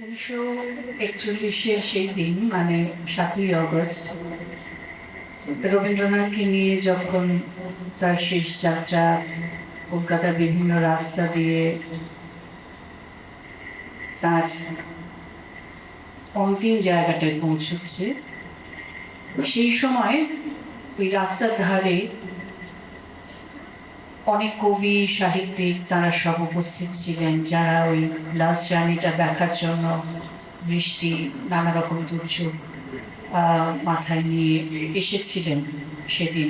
1941-এর সেই দিন মানে 7ই অগস্ট রবীন্দ্রনাথকে নিয়ে যখন তার শেষ যাত্রা কলকাতার বিভিন্ন রাস্তা দিয়ে তার অন্তিম জায়গাটায় পৌঁছচ্ছে, সেই সময় ওই রাস্তার ধারে অনেক কবি সাহিত্যিক তারা সব উপস্থিত ছিলেন, যারা ওই লাস্ট জার্নিটা দেখার জন্য বৃষ্টি নানা রকম দুর্যোগ মাথায় নিয়ে এসেছিলেন সেদিন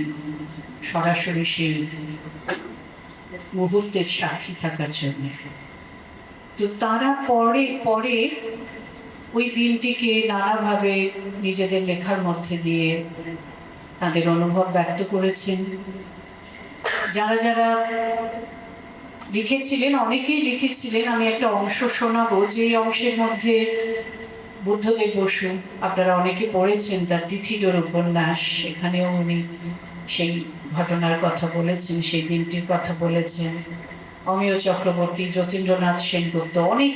সরাসরি সেই মুহূর্তের সাক্ষী থাকার জন্য। তো তারা পরে পরে ওই দিনটিকে নানাভাবে নিজেদের লেখার মধ্যে দিয়ে তাদের অনুভব ব্যক্ত করেছেন। যারা যারা লিখেছিলেন, অনেকেই লিখেছিলেন, আমি একটা অংশ শোনাবো, যে অংশের মধ্যে বুদ্ধদেব বসু, আপনারা অনেকে পড়েছেন তার তিথিডোর উপন্যাস, সেখানেও উনি সেই ঘটনার কথা বলেছেন, সেই দিনটির কথা বলেছেন। অমিয় চক্রবর্তী, যতীন্দ্রনাথ সেনগুপ্ত, অনেক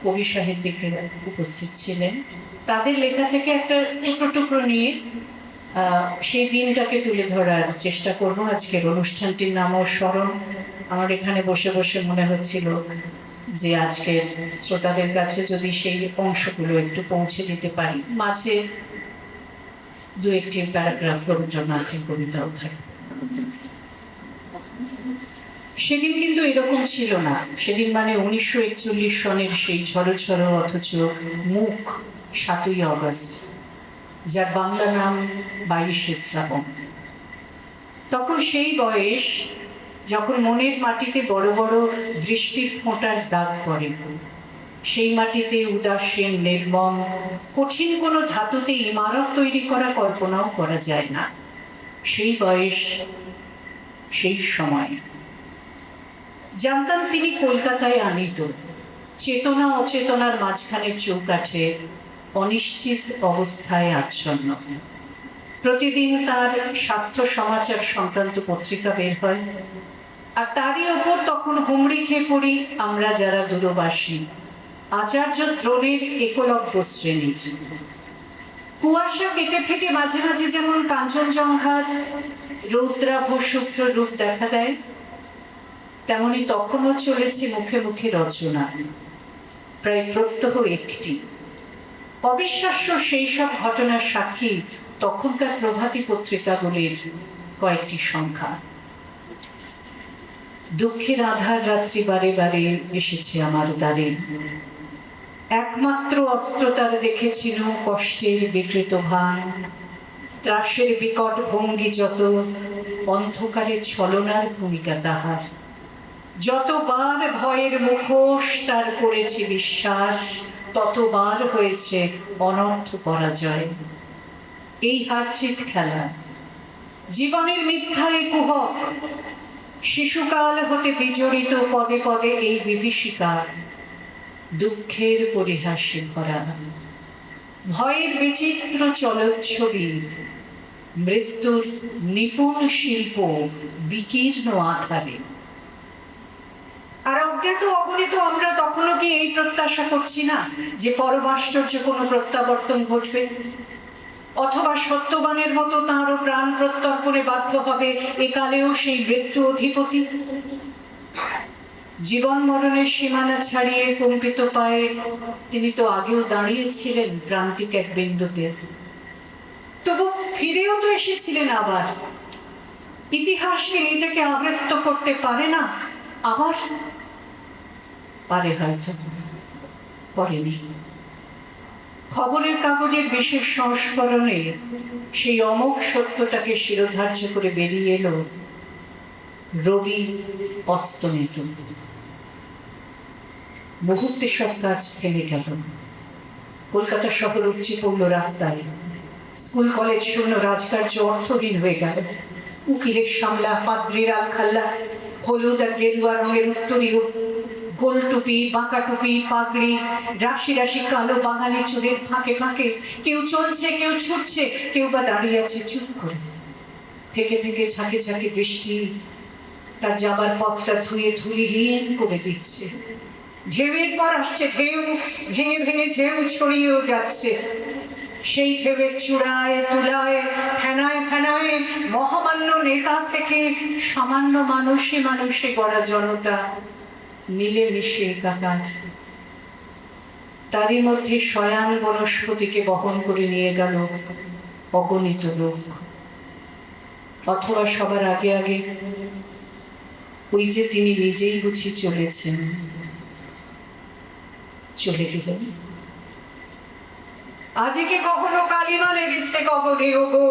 কবি সাহিত্যিকেরা উপস্থিত ছিলেন। তাদের লেখা থেকে একটা টুকরো টুকরো নিয়ে সেই দিনটাকে তুলে ধরার চেষ্টা করব। আজকের অনুষ্ঠানটির নামও স্মরণ। আমার এখানে বসে বসে মনে হচ্ছিল যে আজকের শ্রোতাদের কাছে যদি সেই অংশগুলো একটু পৌঁছে দিতে পারি, মাঝে দু একটি প্যারাগ্রাফ রবীন্দ্রনাথের কবিতাও থাকে। সেদিন কিন্তু এরকম ছিল না। সেদিন মানে 1941 সনের সেই ঝড়ো ঝড়ো অথচ মুখ 7ই অগস্ট, যার বাংলা নাম 22শে শ্রাবণ। তখন সেই বয়স যখন মনের মাটিতে বড় বড় বৃষ্টির ফোঁটার দাগ পড়ে, সেই মাটিতে উদাসীন নির্মম কঠিন কোনো ধাতুতে ইমারত তৈরি করা কল্পনাও করা যায় না। সেই বয়স, সেই সময় জানতাম তিনি কলকাতায় আনিত, চেতনা অচেতনার মাঝখানে চৌকাঠে অনিশ্চিত অবস্থায় আচ্ছন্ন। প্রতিদিন তার স্বাস্থ্য সমাচার সংক্রান্ত পত্রিকা বের হয়, আর তারই ওপর তখন হুমড়ি খেয়ে পড়ি আমরা যারা দূরবাসী, আচার্য দ্রোণের একলব্য শ্রেণীর। কুয়াশা কেটে ফেটে মাঝে মাঝে যেমন কাঞ্চনজঙ্ঘার রৌদ্রাভ শুভ্র রূপ দেখা দেয়, তেমনি তখনও চলেছে মুখে মুখে রচনা, প্রায় প্রত্যহ একটি। অবিশ্বাস্য সেই সব ঘটনার সাক্ষী তখনকার প্রভাতী পত্রিকাগুলির কয়েকটি সংখ্যা। দুঃখের আধার রাত্রি বারে বারে এসেছে আমার দ্বারে, একমাত্র অস্ত্র তার দেখেছিল কষ্টের বিকৃত ভান, ত্রাসের বিকট ভঙ্গি যত, অন্ধকারে ছলনার ভূমিকা তাহার। যতবার ভয়ের মুখোশ তার করেছে বিশ্বাস, ততবার হয়েছে অনর্থ পরাজয়। এই হারজিত খেলা, জীবনের মিথ্যায় কুহক, শিশুকাল হতে বিজড়িত পদে পদে এই বিভীষিকা, দুঃখের পরিহাসে ভরা, ভয়ের বিচিত্র চলচ্ছবি, মৃত্যুর নিপুণ শিল্প বিকীর্ণ আধারে। আর অজ্ঞাত অগণিত আমরা তখনও কি এই প্রত্যাশা করছি না যে পরমাশ্চর্য কোনো প্রত্যাবর্তন ঘটবে, অথবা সত্যবানের মতো তাঁরও প্রাণ প্রত্যর্পণে বাধ্য হবে একালেও সেই মৃত্যু অধিপতি? জীবন মরণের সীমানা ছাড়িয়ে কম্পিত পায়ে তিনি তো আগেও দাঁড়িয়েছিলেন প্রান্তিক এক বিন্দুতে, তবু ফিরেও তো এসেছিলেন আবার। ইতিহাসকে নিজেকে আবৃত্ত করতে পারে না, আবার পারে হয়তো, করেনি। খবরের কাগজের বিশেষ সংস্করণে সেই অমোঘ সত্যটাকে শিরোধার্য করে বেরিয়ে এলো রবি অস্তমিত। মুহূর্তে সব কাজ থেমে গেল। কলকাতা শহর উপচে পড়ল রাস্তায়, স্কুল কলেজ শূন্য, রাজকার্য অর্থহীন হয়ে গেল। উকিলের সামলা, পাদ্রির আলখাল্লা, হলুদ আর গেরুয়া রঙের উত্তরীয়, গোল টুপি, বাঁকা টুপি, পাগড়ি, রাশি রাশি কালো বাঙালি চুলের ফাঁকে ফাঁকে কেউ চলছে, কেউ ছুটছে, কেউ বা দাঁড়িয়ে আছে চুপ করে। থেকে থেকে ঝাঁকে ঝাঁকে বৃষ্টি তার যাবার পথটা ধুয়ে ধুলিহীন করে দিচ্ছে। ঢেউয়ের পর আসছে ঢেউ, ভেঙে ভেঙে ঢেউ ছড়িয়েও যাচ্ছে। সেই ঢেউয়ের চূড়ায় তুলায় ফেনায় ফেনায় মহামান্য নেতা থেকে সামান্য মানুষে মানুষে গড়া জনতা মিলে মিশে একাকার। তারই মধ্যে শয়ান বনস্পতিকে বহন করে নিয়ে গেল অগণিত লোক। অথবা সবার আগে আগে ওই যে তিনি নিজেই বুঝি চলেছেন, চলে গেলেন। আজকে কখনো কালিমা লেগেছে গগনে ওগো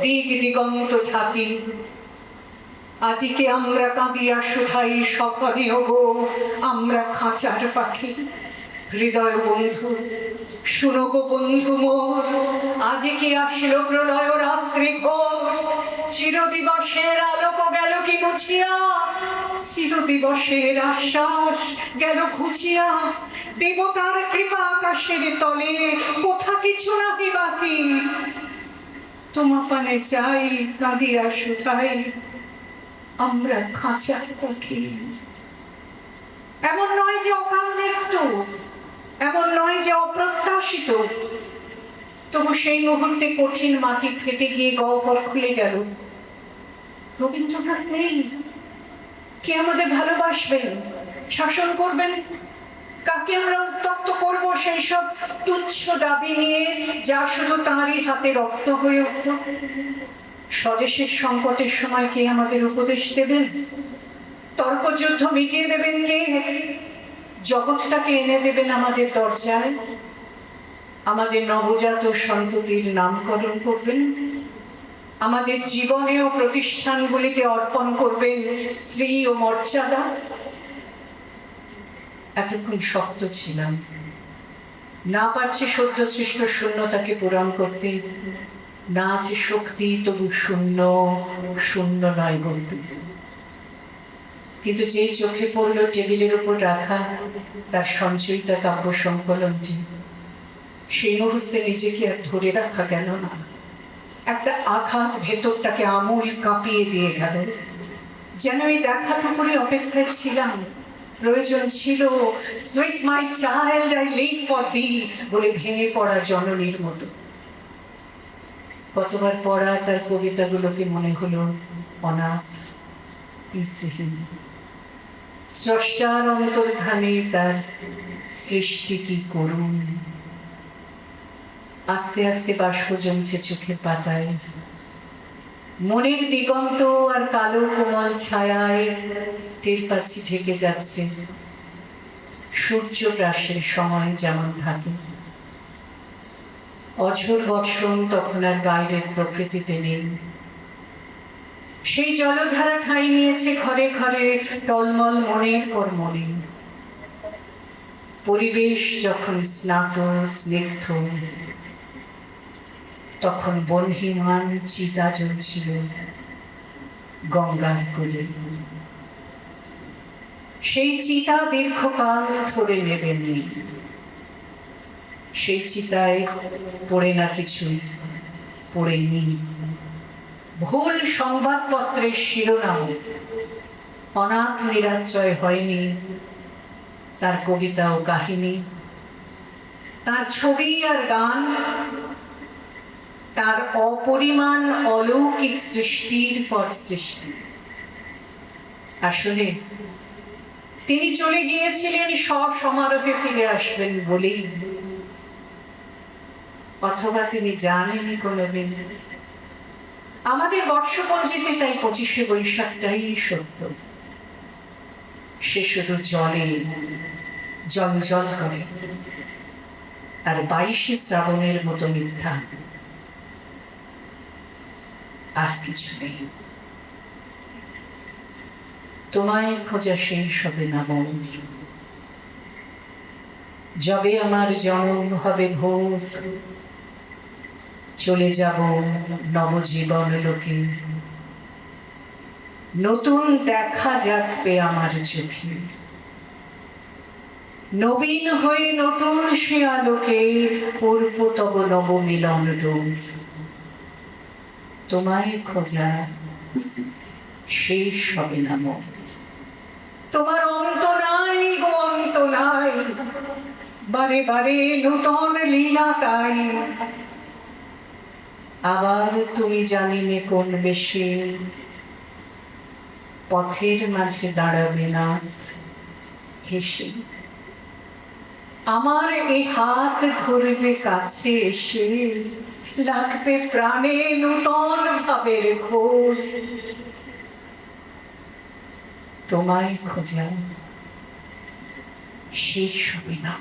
দিক দিগন্ত থাকি, আজকে আমরা কাঁদিয়া শুধাই সকলে ওগো আমরা খাঁচার পাখি। হৃদয় বন্ধু শুনো গো বন্ধু মোর, আজকে আসলো প্রলয় রাত্রি ঘোর। চিরদিবসের আলোক গেল কি মুছিয়া, চিরদিবসের আশ্বাস গেল ঘুচিয়া। দেবতার কৃপা আকাশের তলে কোথা কিছু নাহি বাকি, তোমা পানে চাই কাঁদিয়া শুধাই আমরা খাঁচার পাখি। এমন নয় যে অকাল মৃত্যু, এমন নয় যে অপ্রত্যাশিত, তবু সেই মুহূর্তে কঠিন মাটি ফেটে গিয়ে গহ্বর খুলে গেল। রবীন্দ্রনাথ নেই, কে আমাদের ভালোবাসবেন, শাসন করবেন? কাকে আমরা উত্তপ্ত করবো সেই সব তুচ্ছ দাবি নিয়ে যা শুধু তাঁরই হাতে রক্ত হয়ে উঠত? স্বদেশের সংকটের সময় কে আমাদের উপদেশ দেবেন? তর্কযুদ্ধ মিটিয়ে দেবেন কে? জগৎটাকে এনে দেবেন আমাদের দরজায়? আমাদের নবজাত সন্ততির নামকরণ করবেন? আমাদের জীবনে ও প্রতিষ্ঠানগুলিতে অর্পণ করবেন শ্রী ও মর্যাদা? এতক্ষণ শক্ত ছিলাম, না পারছি সদ্য সৃষ্ট শূন্যতাকে পূরণ করতে, না আছে শক্তি তবু শূন্য শূন্য নয় বলতে। কিন্তু যেই চোখে পড়ল টেবিলের উপর রাখা তার সঞ্চয়িতা কাব্য সংকলনটি, সেই মুহূর্তে নিজেকে আর ধরে রাখা গেল না। একটা আঘাত ভেতরটাকে আমূল কাঁপিয়ে দিয়ে গেল। যেন এই দেখাটুকুরই অপেক্ষায় ছিলাম। প্রয়োজন ছিল sweet my child I live for the বলে ভেঙে পড়া জননীর মতো। কতবার পড়া তার কবিতাগুলোকে মনে হলো অনাথ, পিতৃহীন। স্রষ্টার অন্তর্ধানে তার সৃষ্টি কি করুন। আস্তে আস্তে বাষ্প জমছে চোখের পাতায়, মনের দিগন্ত আর কালো কোমল ছায়ায় টের পাচ্ছি ঢেকে যাচ্ছে সূর্য গ্রাসের সময় যেমন থাকে। অঝোর বর্ষণ তখন আর বাইরের প্রকৃতিতে নেই। সেই জলধারা ঠাঁই নিয়েছে ঘরে ঘরে টলমল মনের পর মনে। পরিবেশ যখন স্নাত স্নিগ্ধ, তখন বহ্নিমান চিতা জ্বলছিল গঙ্গার কোলে। সেই চিতা দীর্ঘকাল ধরে নেবেননি। সেই চিতায় পড়ে না কিছু, পড়েনি ভুল সংবাদপত্রের শিরোনাম। অনাথ নিরাশ্রয় হয়নি তার কবিতা ও কাহিনী, তার ছবি আর গান, তার অপরিমাণ অলৌকিক সৃষ্টির পর সৃষ্টি। আসলে তিনি চলে গিয়েছিলেন সমারোহে ফিরে আসবেন বলেই, অথবা তিনি জানেনই কোনোদিন। আমাদের বর্ষপঞ্জিতে তাই 25শে বৈশাখটাই সত্য। সে শুধু জলে জল জল করে, আর 22শে শ্রাবণের মতো মিথ্যা, আর কিছু নেই। তোমায় খোঁজা শেষ হবে না মন, যবে আমার জন্ম হবে ভোর। চলে যাব নবজীবন লোকে, নতুন দেখা যাবে আমার চোখে। নবীন হয়ে নতুন সে আলোকে পূর্ব তব নব মিলন রূপ। তোমায় খোঁজা শেষ হবে না মন। তোমার অন্ত নাই গো অন্ত নাই, বারে বারে নূতন লীলা তাই। আবার তুমি জানিনে কোন বেশে পথের মাঝে দাঁড়াবে নাথ হেসে। আমার এই হাত ধরবে কাছে এসে, লাগবে প্রাণে নূতন ভাবের ঘোর। তোমায় খোঁজা শেষ হবে না।